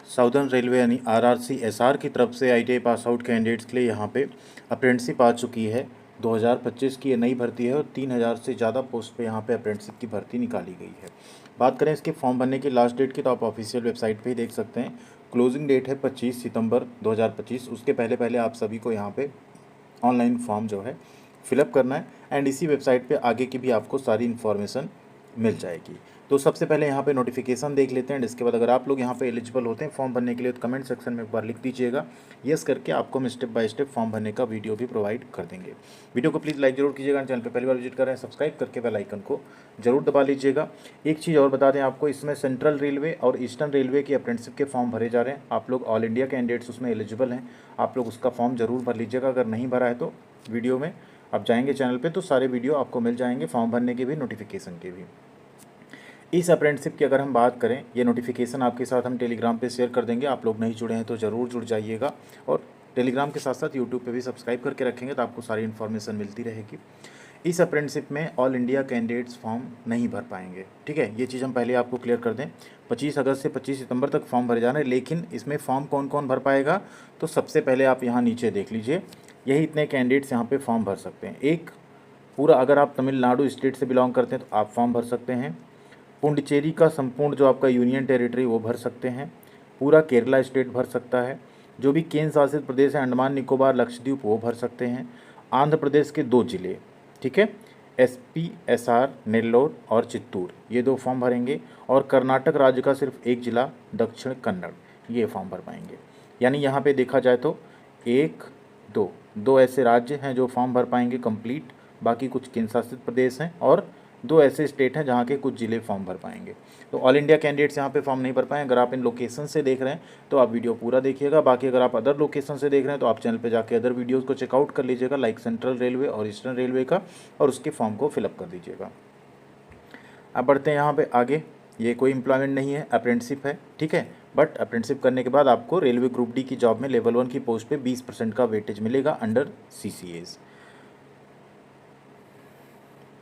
Southern railway यानी RRC SR की तरफ से आईटीआई पास आउट कैंडिडेट्स के लिए यहाँ पे अप्रेंटिसशिप आ चुकी है। 2025 की ये नई भर्ती है और 3000 से ज़्यादा पोस्ट पे यहाँ पे अप्रेंटिसशिप की भर्ती निकाली गई है। बात करें इसके फॉर्म भरने की लास्ट डेट की, तो आप ऑफिशियल वेबसाइट पे ही देख सकते हैं। क्लोजिंग डेट है 25 सितंबर 2025। उसके पहले पहले आप सभी को यहाँ पे ऑनलाइन फॉर्म जो है फिलअप करना है एंड इसी वेबसाइट पे आगे की भी आपको सारी इन्फॉर्मेशन मिल जाएगी। तो सबसे पहले यहाँ पे नोटिफिकेशन देख लेते हैं। इसके बाद अगर आप लोग यहाँ पे एलिजिबल होते हैं फॉर्म भरने के लिए, तो कमेंट सेक्शन में एक बार लिख दीजिएगा यस करके। आपको हम स्टेप बाय स्टेप फॉर्म भरने का वीडियो भी प्रोवाइड कर देंगे। वीडियो को प्लीज़ लाइक जरूर कीजिएगा। चैनल पर पहली बार विजिट कर रहे हैं सब्सक्राइब करके बेल आइकन को जरूर दबा लीजिएगा। एक चीज़ और बता दें आपको, इसमें सेंट्रल रेलवे और ईस्टर्न रेलवे की अप्रेंटिसशिप के फॉर्म भरे जा रहे हैं। आप लोग ऑल इंडिया कैंडिडेट्स उसमें एलिजिबल हैं, आप लोग उसका फॉर्म जरूर भर लीजिएगा। अगर नहीं भरा है तो वीडियो में आप जाएंगे चैनल पे तो सारे वीडियो आपको मिल जाएंगे, फॉर्म भरने के भी, नोटिफिकेशन के भी। इस अप्रेंटिसशिप की अगर हम बात करें, ये नोटिफिकेशन आपके साथ हम टेलीग्राम पे शेयर कर देंगे। आप लोग नहीं जुड़े हैं तो ज़रूर जुड़ जाइएगा और टेलीग्राम के साथ साथ यूट्यूब पे भी सब्सक्राइब करके रखेंगे तो आपको सारी इन्फॉर्मेशन मिलती रहेगी। इस अप्रेंटिसशिप में ऑल इंडिया कैंडिडेट्स फॉर्म नहीं भर पाएंगे, ठीक है। ये चीज़ हम पहले आपको क्लियर कर दें। 25 अगस्त से 25 सितंबर तक फॉर्म भरे जाना है, लेकिन इसमें फॉर्म कौन कौन भर पाएगा, तो सबसे पहले आप यहाँ नीचे देख लीजिए। यही इतने कैंडिडेट्स यहाँ पे फॉर्म भर सकते हैं। एक पूरा, अगर आप तमिलनाडु स्टेट से बिलोंग करते हैं तो आप फॉर्म भर सकते हैं। पुडुचेरी का संपूर्ण जो आपका यूनियन टेरिटरी वो भर सकते हैं। पूरा केरला स्टेट भर सकता है। जो भी केंद्र शासित प्रदेश है, अंडमान निकोबार लक्षद्वीप, वो भर सकते हैं। आंध्र प्रदेश के 2 जिले, ठीक है, एसपी एसआर नेल्लोर और चित्तूर, ये 2 फॉर्म भरेंगे। और कर्नाटक राज्य का सिर्फ 1 जिला दक्षिण कन्नड़, ये फॉर्म भर पाएंगे। यानी यहाँ पे देखा जाए तो 1 2 ऐसे राज्य हैं जो फॉर्म भर पाएंगे कंप्लीट। बाकी कुछ केंद्र शासित प्रदेश हैं और 2 ऐसे स्टेट हैं जहाँ के कुछ ज़िले फॉर्म भर पाएंगे। तो ऑल इंडिया कैंडिडेट्स यहाँ पे फॉर्म नहीं भर पाएँ। अगर आप इन लोकेशन से देख रहे हैं तो आप वीडियो पूरा देखिएगा। बाकी अगर आप अदर लोकेशन से देख रहे हैं तो आप चैनल पे जाके अदर वीडियोज़ को चेकआउट कर लीजिएगा, लाइक सेंट्रल रेलवे और ईस्टर्न रेलवे का, और उसके फॉर्म को फिलअप कर दीजिएगा। अब बढ़ते हैं यहाँ पर आगे। ये कोई एम्प्लॉयमेंट नहीं है, अप्रेंटिसशिप है, ठीक है। बट अप्रेंटिसशिप करने के बाद आपको रेलवे ग्रुप डी की जॉब में लेवल 1 की पोस्ट पे 20% का वेटेज मिलेगा अंडर CCAs।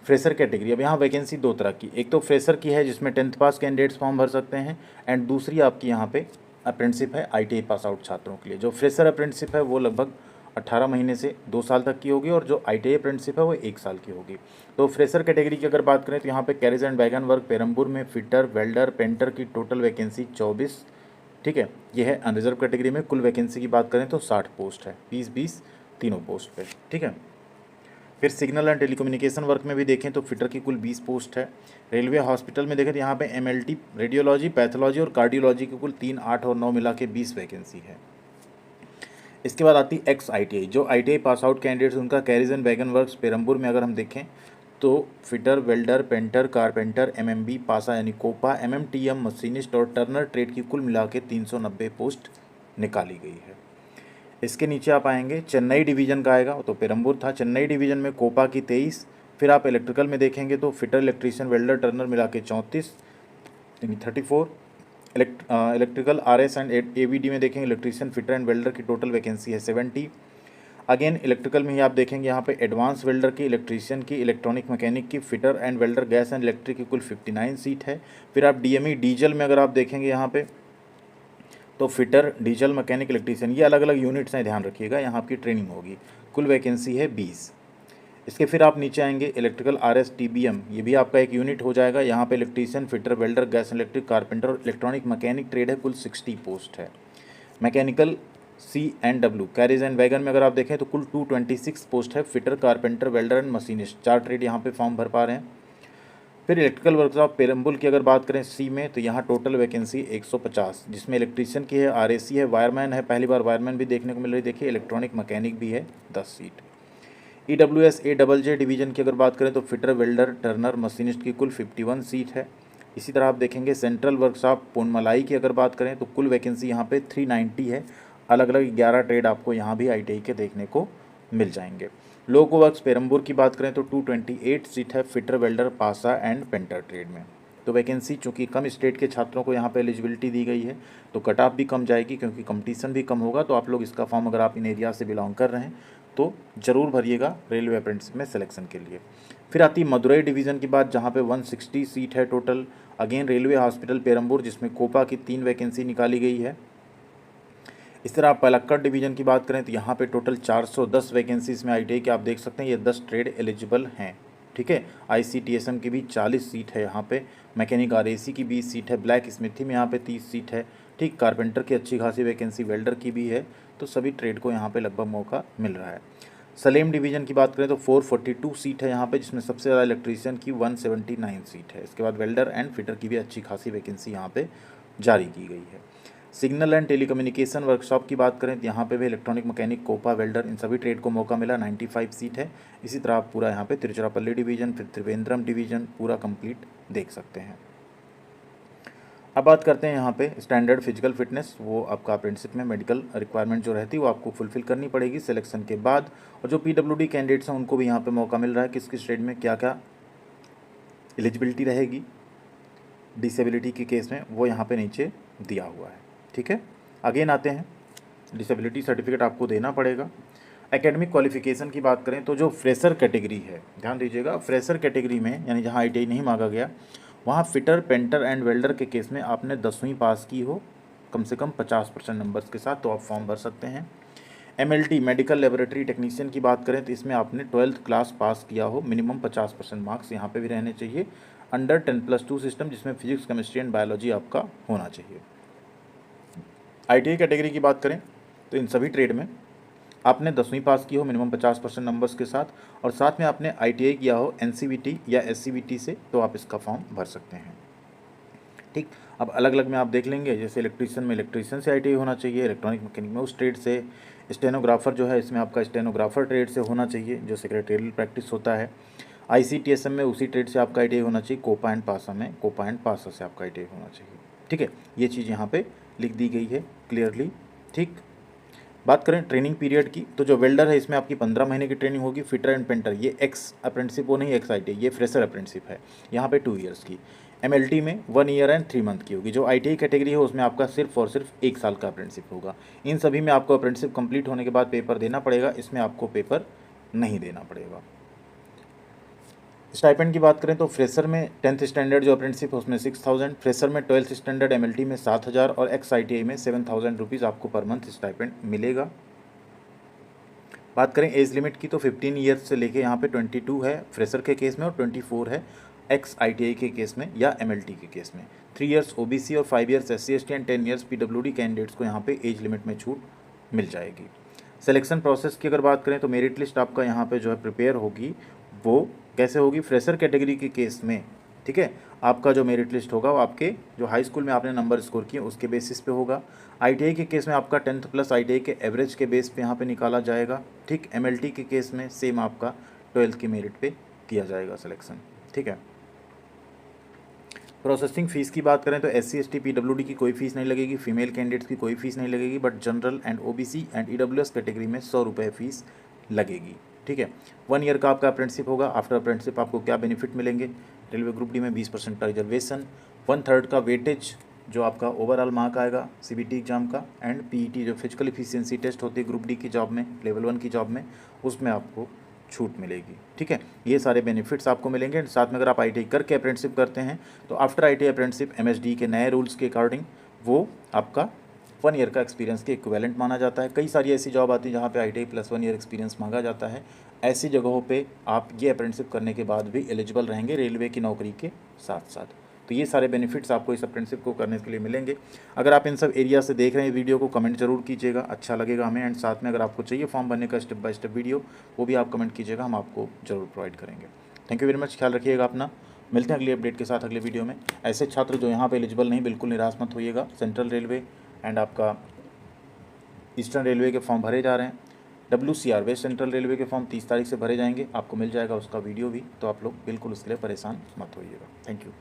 फ्रेशर कैटेगरी, अब यहाँ वैकेंसी 2 तरह की, एक तो फ्रेशर की है जिसमें 10th पास कैंडिडेट्स फॉर्म भर सकते हैं, एंड दूसरी आपकी यहाँ पे अप्रेंटिसशिप है ITI पास आउट छात्रों के लिए। जो फ्रेशर अप्रेंटिसशिप है वो लगभग 18 महीने से 2 साल तक की होगी और जो ITI अप्रेंटिसशिप है वो 1 साल की होगी। तो फ्रेशर कैटेगरी की अगर बात करें तो यहाँ पे carriage and wagon work Perambur में फिटर वेल्डर पेंटर की टोटल वैकेंसी 24, ठीक है। ये है अनरिजर्व कैटेगरी में। कुल वैकेंसी की बात करें तो 60 पोस्ट है, 20-20 तीनों पोस्ट पे, ठीक है। फिर सिग्नल एंड टेलीकम्युनिकेशन वर्क में भी देखें तो फिटर की कुल 20 पोस्ट है। रेलवे हॉस्पिटल में देखें तो यहाँ पे MLT रेडियोलॉजी पैथोलॉजी और कार्डियोलॉजी की कुल 3, 8 और 9 मिला के 20 वैकेंसी है। इसके बाद आती एक्स ITI, जो ITI पास आउट कैंडिडेट्स उनका carriage and wagon works Perambur में अगर हम देखें तो fitter welder painter carpenter MMB पासा यानी कोपा MMTM मशीनिस्ट और टर्नर ट्रेड की कुल मिला के 390 पोस्ट निकाली गई है। इसके नीचे आप आएंगे, चेन्नई डिवीज़न का आएगा, तो पेरम्बूर था। चेन्नई डिवीज़न में कोपा की 23। फिर आप इलेक्ट्रिकल में देखेंगे तो फिटर इलेक्ट्रीशियन वेल्डर टर्नर मिला के 34 यानी 34। इलेक्ट्रिकल RS एंड AVD में देखेंगे इलेक्ट्रीशियन फिटर एंड वेल्डर की टोटल वैकेंसी है 70। अगेन इलेक्ट्रिकल में ही आप देखेंगे यहाँ पे एडवांस वेल्डर की, इलेक्ट्रीशियन की, इलेक्ट्रॉनिक मैकेनिक की, fitter and welder gas and electric की कुल 59 सीट है। फिर आप DME डीजल में अगर आप देखेंगे यहाँ पे तो फिटर डीजल मैकेनिक इलेक्ट्रीशियन, ये अलग अलग यूनिट्स हैं, ध्यान रखिएगा, यहाँ आपकी ट्रेनिंग होगी। कुल वैकेंसी है 20। इसके फिर आप नीचे आएंगे इलेक्ट्रिकल RS TBM, ये भी आपका एक यूनिट हो जाएगा। यहाँ पे electrician fitter welder gas electric carpenter और इलेक्ट्रॉनिक मैकेनिक ट्रेड है, कुल 60 पोस्ट है। Mechanical C&W carriage and wagon में अगर आप देखें तो कुल 226 पोस्ट है। Fitter carpenter welder and machinist 4 trade यहाँ पे फॉर्म भर पा रहे हैं। फिर इलेक्ट्रिकल वर्कशॉप पेरम्बुल की अगर बात करें C में तो यहाँ टोटल वैकेंसी 150, जिसमें इलेक्ट्रीशियन की है, RAC है, वायरमैन है, पहली बार वायरमैन भी देखने को मिल रही, देखिए इलेक्ट्रॉनिक मैकेनिक भी है 10 सीट। EWS AJJ डिवीज़न की अगर बात करें तो फिटर वेल्डर टर्नर मशीनिस्ट की कुल 51 सीट है। इसी तरह आप देखेंगे सेंट्रल वर्कशॉप पोनमलाई की अगर बात करें तो कुल वैकेंसी यहाँ पे 390 है। अलग अलग 11 ट्रेड आपको यहाँ भी ITI के देखने को मिल जाएंगे। लोको वर्क्स पेरम्बूर की बात करें तो 228 सीट है फिटर वेल्डर पासा एंड पेंटर ट्रेड में। तो वैकेंसी चूँकि कम स्टेट के छात्रों को यहाँ पे एलिजिबिलिटी दी गई है तो कट ऑफ भी कम जाएगी, क्योंकि कंपटीशन भी कम होगा। तो आप लोग इसका फॉर्म अगर आप इन एरिया से बिलोंग कर रहे हैं तो ज़रूर भरिएगा रेलवे अप्रेंटिस में सिलेक्शन के लिए। फिर आती मदुरई डिवीज़न की बात, जहाँ पे 160 सीट है total. Again railway hospital Perambur, जिसमें कोपा की 3 वैकेंसी निकाली गई है। इस तरह आप पलक्कड़ डिवीज़न की बात करें तो यहाँ पे टोटल 410 वैकेंसीज में ITI के आप देख सकते हैं, ये 10 ट्रेड एलिजिबल हैं। ठीक है, ICTSM की भी 40 सीट है यहाँ पे, मैकेनिक RAC की 20 सीट है, ब्लैक स्मिथी में यहाँ पे 30 सीट है। ठीक, कारपेंटर की अच्छी खासी वैकेंसी, वेल्डर की भी है, तो सभी ट्रेड को यहाँ पे लगभग मौका मिल रहा है। सलेम डिवीज़न की बात करें तो 442 सीट है यहाँ पे, जिसमें सबसे ज़्यादा इलेक्ट्रीशियन की 179 सीट है। इसके बाद वेल्डर एंड फिटर की भी अच्छी खासी वैकेंसी यहाँ पे जारी की गई है। सिग्नल एंड टेलीकम्युनिकेशन वर्कशॉप की बात करें तो यहाँ पे भी इलेक्ट्रॉनिक मैकेनिक, कोपा, वेल्डर, इन सभी ट्रेड को मौका मिला, 95 सीट है। इसी तरह आप पूरा यहाँ पे तिरुचिरापल्ली डिवीज़न, फिर त्रिवेंद्रम डिवीज़न पूरा कंप्लीट देख सकते हैं। अब बात करते हैं यहाँ पे स्टैंडर्ड फिजिकल फिटनेस, वो आपका अप्रेंटिसशिप में मेडिकल रिक्वायरमेंट जो रहती है वो आपको फुलफिल करनी पड़ेगी सिलेक्शन के बाद। और जो PWD कैंडिडेट्स हैं उनको भी यहाँ पे मौका मिल रहा है, किस किस ट्रेड में क्या क्या एलिजिबिलिटी रहेगी डिसेबिलिटी के केस में, वो यहाँ पे नीचे दिया हुआ है। ठीक है, अगेन आते हैं, डिसेबिलिटी सर्टिफिकेट आपको देना पड़ेगा। एकेडमिक क्वालिफिकेशन की बात करें तो जो फ्रेशर कैटेगरी है, ध्यान दीजिएगा, फ्रेशर कैटेगरी में यानी जहाँ ITI नहीं मांगा गया, वहाँ फिटर, पेंटर एंड वेल्डर के केस में आपने 10वीं पास की हो कम से कम 50% नंबर्स के साथ, तो आप फॉर्म भर सकते हैं। MLT मेडिकल लेबोरेटरी टेक्नीशियन की बात करें तो इसमें आपने 12th क्लास पास किया हो, मिनिमम 50% मार्क्स यहाँ पे भी रहने चाहिए, अंडर 10+2 सिस्टम, जिसमें फिजिक्स, केमिस्ट्री एंड बायोलॉजी आपका होना चाहिए। ITI कैटेगरी की बात करें तो इन सभी ट्रेड में आपने 10वीं पास की हो मिनिमम 50% नंबर्स के साथ, और साथ में आपने ITI किया हो NCVT या SCVT से, तो आप इसका फॉर्म भर सकते हैं। ठीक, अब अलग अलग में आप देख लेंगे, जैसे इलेक्ट्रीशियन में इलेक्ट्रीशियन से ITI होना चाहिए, इलेक्ट्रॉनिक मैकेनिक में उस ट्रेड से, स्टेनोग्राफर जो है इसमें आपका स्टेनोग्राफर ट्रेड से होना चाहिए जो सेक्रेटरियल प्रैक्टिस होता है। ICTSM में उसी ट्रेड से आपका ITI होना चाहिए, कोपा एंड पासा में कोपा एंड पासा से आपका ITI होना चाहिए। ठीक है, ये चीज़ यहाँ पे लिख दी गई है क्लियरली। ठीक, बात करें ट्रेनिंग पीरियड की तो जो वेल्डर है इसमें आपकी 15 महीने की ट्रेनिंग होगी। फिटर एंड पेंटर ये एक्स अप्रेंटिसशिप, वो नहीं एक्स ITI, ये फ्रेशर अप्रेंटिसशिप है, यहाँ पे 2 ईयर्स की। MLT में 1 ईयर एंड 3 मंथ की होगी। जो ITI कैटेगरी है उसमें आपका सिर्फ और सिर्फ 1 साल का अप्रेंटिसशिप होगा। इन सभी में आपको अप्रेंटिसशिप कंप्लीट होने के बाद पेपर देना पड़ेगा, इसमें आपको पेपर नहीं देना पड़ेगा। स्टाइपेंड की बात करें तो फ्रेशर में 10th स्टैंडर्ड जो अप्रेंटिसशिप है उसमें 6000, फ्रेशर में 12th स्टैंडर्ड MLT में 7000 और एक्स ITI में 7000 रुपीज़ आपको पर मंथ स्टाइपेंड मिलेगा। बात करें एज लिमिट की तो 15 ईयर्स से लेके यहाँ पे 22 है फ्रेशर के केस में और 24 है एक्स ITI के केस में या MLT के केस में। 3 ईयर्स OBC और 5 years SC/ST and 10 years PWD candidates को यहाँ पे एज लिमिट में छूट मिल जाएगी। सिलेक्शन प्रोसेस की अगर बात करें तो मेरिट लिस्ट आपका यहाँ पे जो है प्रिपेयर होगी, वो कैसे होगी, फ्रेशर कैटेगरी के केस में। ठीक है, आपका जो मेरिट लिस्ट होगा वो आपके जो हाई स्कूल में आपने नंबर स्कोर किए उसके बेसिस पे होगा। ITI के केस में आपका 10th प्लस ITI के एवरेज के बेस पे यहाँ पे निकाला जाएगा। ठीक, MLT के केस में सेम आपका 12th की मेरिट पे किया जाएगा सिलेक्शन। ठीक है, प्रोसेसिंग फ़ीस की बात करें तो SC/ST PWD की कोई फीस नहीं लगेगी, फीमेल कैंडिडेट्स की कोई फीस नहीं लगेगी, but general and OBC and EWS category में 100 रुपये फ़ीस लगेगी। ठीक है, 1 ईयर का आपका अप्रेंटिसशिप होगा। आफ्टर अप्रेंटिसशिप आपको क्या बेनिफिट मिलेंगे, रेलवे ग्रुप डी में 20% का रिजर्वेशन, 1/3 का वेटेज जो आपका ओवरऑल मार्क आएगा CBT एग्जाम का, एंड PET जो फिजिकल इफिशियंसी टेस्ट होती है ग्रुप डी की जॉब में, लेवल 1 की जॉब में, उसमें आपको छूट मिलेगी। ठीक है, ये सारे बेनिफिट्स आपको मिलेंगे। साथ में अगर आप ITI करके अप्रेंटिसशिप करते हैं तो आफ्टर ITI अप्रेंटिसशिप MSD के नए रूल्स के अकॉर्डिंग वो आपका 1 ईयर का एक्सपीरियंस के इक्विवेलेंट माना जाता है। कई सारी ऐसी जॉब आती है जहाँ पे ITI प्लस 1 ईयर एक्सपीरियंस मांगा जाता है। ऐसी जगहों पे आप ये अप्रेंटिसशिप करने के बाद भी एलिजिबल रहेंगे रेलवे की नौकरी के साथ साथ। तो ये सारे बेनिफिट्स आपको इस अप्रेंटिसशिप को करने के लिए मिलेंगे। अगर आप इन सब एरिया से देख रहे हैं वीडियो को, कमेंट जरूर कीजिएगा, अच्छा लगेगा हमें। एंड साथ में अगर आपको चाहिए फॉर्म भरने का स्टेप बाय स्टेप वीडियो, वो भी आप कमेंट कीजिएगा, हम आपको जरूर प्रोवाइड करेंगे। थैंक यू वेरी मच, ख्याल रखिएगा अपना। मिलते हैं अगली अपडेट के साथ अगले वीडियो में। ऐसे छात्र जो यहाँ पे एलिजिबल नहीं, बिल्कुल निराश मत होइएगा। सेंट्रल रेलवे एंड आपका ईस्टर्न रेलवे के फॉर्म भरे जा रहे हैं। WCR वेस्ट सेंट्रल रेलवे के फॉर्म 30 तारीख से भरे जाएंगे, आपको मिल जाएगा उसका वीडियो भी, तो आप लोग बिल्कुल उसके लिए परेशान मत होइएगा। Thank you.